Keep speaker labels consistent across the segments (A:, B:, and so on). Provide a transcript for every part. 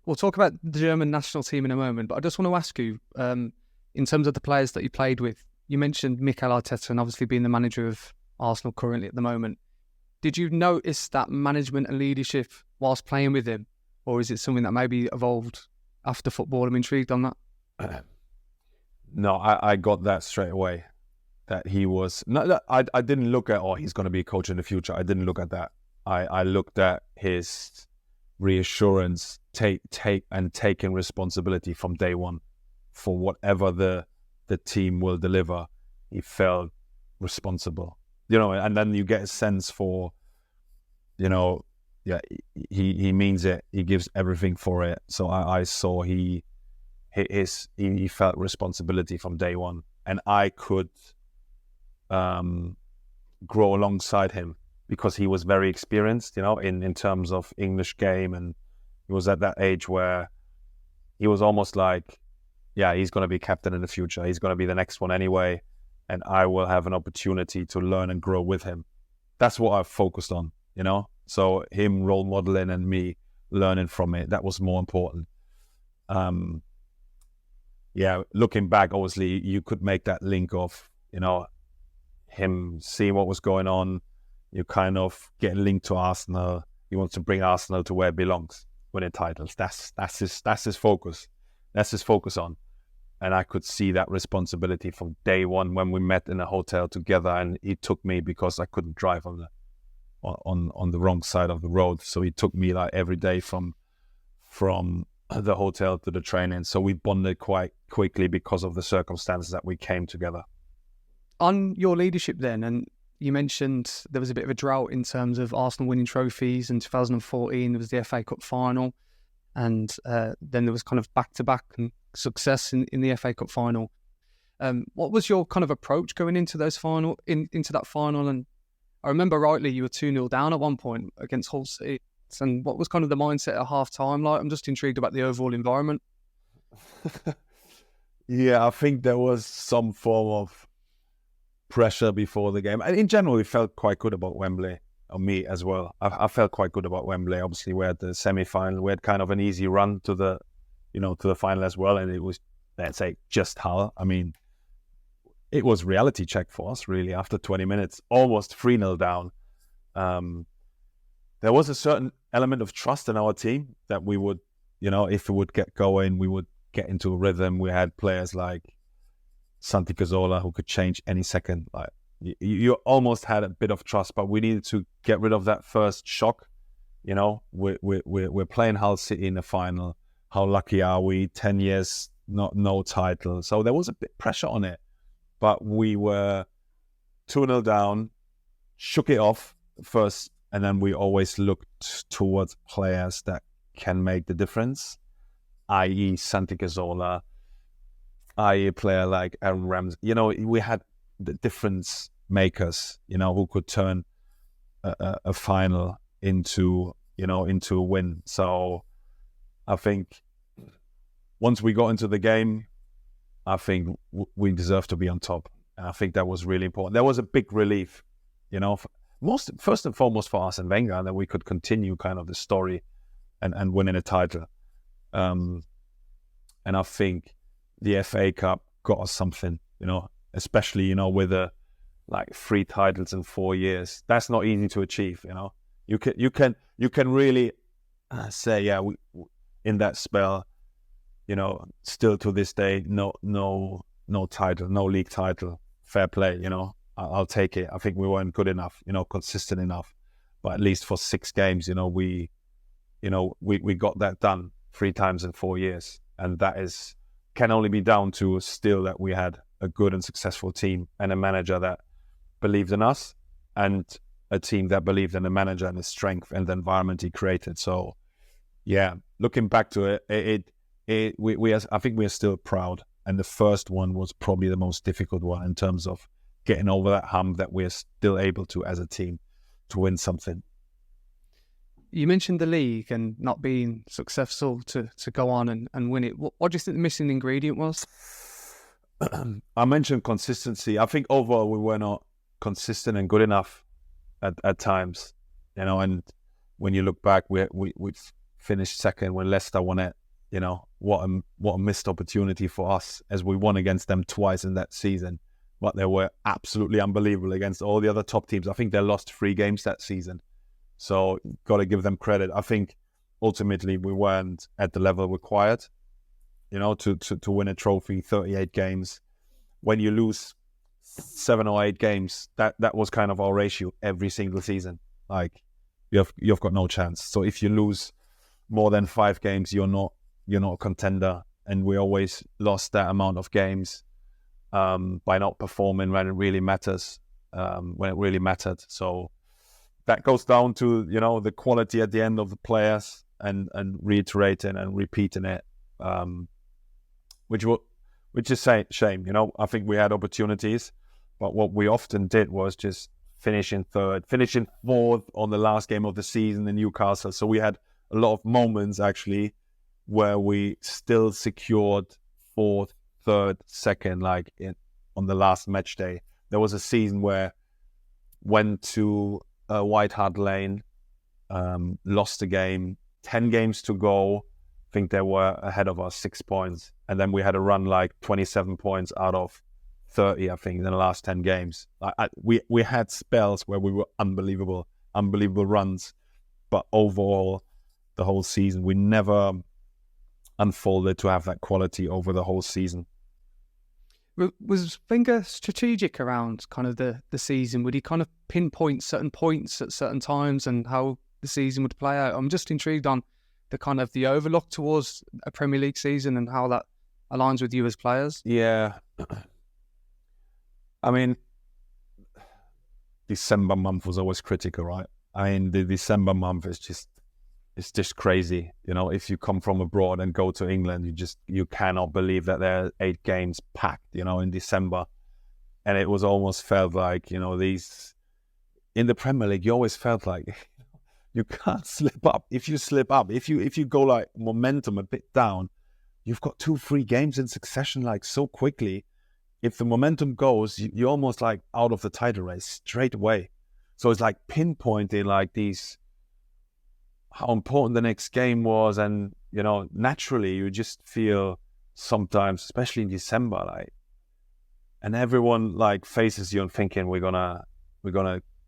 A: We'll talk about the German national team in a moment, but I just want to ask you, in terms of the players that you played with, you mentioned Mikel Arteta and obviously being the manager of Arsenal currently at the moment. Did you notice that management and leadership whilst playing with him, or is it something that maybe evolved after football? I'm intrigued on that.
B: No, I got that straight away. That he was... No, I didn't look at, he's going to be a coach in the future. I didn't look at that. I looked at his reassurance, taking responsibility from day one for whatever the team will deliver. He felt responsible, and then you get a sense for, he means it. He gives everything for it. So I saw he felt responsibility from day one, and I could grow alongside him because he was very experienced, in terms of English game, and he was at that age where he was almost like, he's going to be captain in the future. He's going to be the next one anyway, and I will have an opportunity to learn and grow with him. That's what I focused on, So him role modeling and me learning from it, that was more important. Looking back, obviously, you could make that link of, him seeing what was going on. You kind of get linked to Arsenal. He wants to bring Arsenal to where it belongs, winning titles. That's his focus. That's his focus on. And I could see that responsibility from day one when we met in a hotel together, and he took me because I couldn't drive on the wrong side of the road. So he took me like every day from the hotel to the training. So we bonded quite quickly because of the circumstances that we came together.
A: On your leadership then, and you mentioned there was a bit of a drought in terms of Arsenal winning trophies. In 2014, there was the FA Cup final, and then there was kind of back-to-back success in the FA Cup final. What was your kind of approach going into those into that final? And I remember rightly, you were 2-0 down at one point against Hull City. And what was kind of the mindset at half-time like? I'm just intrigued about the overall environment.
B: I think there was some form of pressure before the game. And in general, we felt quite good about Wembley, or me as well. I felt quite good about Wembley. Obviously, we had the semi-final. We had kind of an easy run to the final as well. And it was, let's say, just Hull. I mean, it was reality check for us, really, after 20 minutes, almost 3-0 down. There was a certain element of trust in our team that we would, if we would get going, we would get into a rhythm. We had players like Santi Cazorla who could change any second. Like you almost had a bit of trust, but we needed to get rid of that first shock. We're playing Hull City in the final. How lucky are we? 10 years, no title. So there was a bit pressure on it, but we were 2-0 down, shook it off first, and then we always looked towards players that can make the difference, i.e. Santi Cazorla, i.e. a player like Aaron Ramsey. We had the difference makers, who could turn a final into a win. So I think once we got into the game, I think we deserved to be on top. And I think that was really important. There was a big relief, first and foremost for Arsene Wenger, and that we could continue kind of the story and winning a title. And I think the FA Cup got us something, especially, with like 3 titles in 4 years. That's not easy to achieve, You can really say, we, in that spell, still to this day, no title, no league title, fair play, I'll take it. I think we weren't good enough, consistent enough, but at least for 6 games, we got that done 3 times in 4 years, and that can only be down to still that we had a good and successful team and a manager that believed in us, and a team that believed in the manager and his strength and the environment he created. So, looking back to it, I think we are still proud. And the first one was probably the most difficult one in terms of getting over that hump that we're still able to, as a team, to win something.
A: You mentioned the league and not being successful to go on and win it. What do you think the missing ingredient was?
B: I mentioned consistency. I think overall we were not consistent and good enough at times, and when you look back, we finished second when Leicester won it. You know, what a missed opportunity for us, as we won against them twice in that season. But they were absolutely unbelievable against all the other top teams. I think they lost 3 games that season. So got to give them credit. I think ultimately we weren't at the level required, you know, to win a trophy, 38 games. When you lose 7 or 8 games, that was kind of our ratio every single season. Like, you've got no chance. So if you lose more than 5 games, you're not a contender. And we always lost that amount of games by not performing when it really matters, when it really mattered. So that goes down to, you know, the quality at the end of the players and reiterating and repeating it, which is a shame. You know, I think we had opportunities, but what we often did was just finishing 3rd, finishing 4th on the last game of the season in Newcastle. So we had a lot of moments actually where we still secured 4th, 3rd, 2nd, like on the last match day. There was a season where went to White Hart Lane, lost the game, 10 games to go. I think they were ahead of us 6 points. And then we had a run like 27 points out of 30, I think, in the last 10 games. We had spells where we were unbelievable runs. But overall, the whole season, we never unfolded to have that quality over the whole season.
A: Was Wenger strategic around kind of the season? Would he kind of pinpoint certain points at certain times and how the season would play out? I'm just intrigued on the kind of the overlook towards a Premier League season and how that aligns with you as players.
B: Yeah. I mean, December month was always critical, right? I mean, the December month is just crazy. You know, if you come from abroad and go to England, you cannot believe that there are 8 games packed, you know, in December. And it was almost felt like, you know, in the Premier League, you always felt like you can't slip up. If you slip up, if you go like momentum a bit down, you've got 2-3 games in succession, like so quickly. If the momentum goes, you're almost like out of the title race straight away. So it's like pinpointing like how important the next game was. And, you know, naturally you just feel sometimes, especially in December, like, and everyone like faces you and thinking we're gonna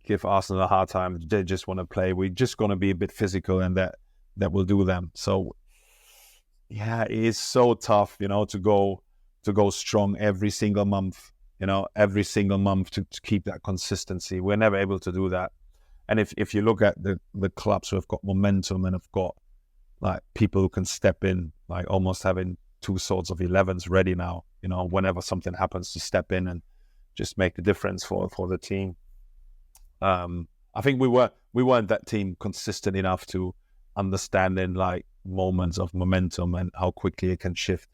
B: give Arsenal a hard time. They just want to play. We're just gonna be a bit physical, and that will do them. So yeah, it is so tough, you know, to go strong every single month, you know, to keep that consistency. We're never able to do that. And if you look at the clubs who have got momentum and have got like people who can step in, like almost having 2 sorts of 11s ready now, you know, whenever something happens, to step in and just make the difference for the team. I think we weren't that team consistent enough to understanding like moments of momentum and how quickly it can shift.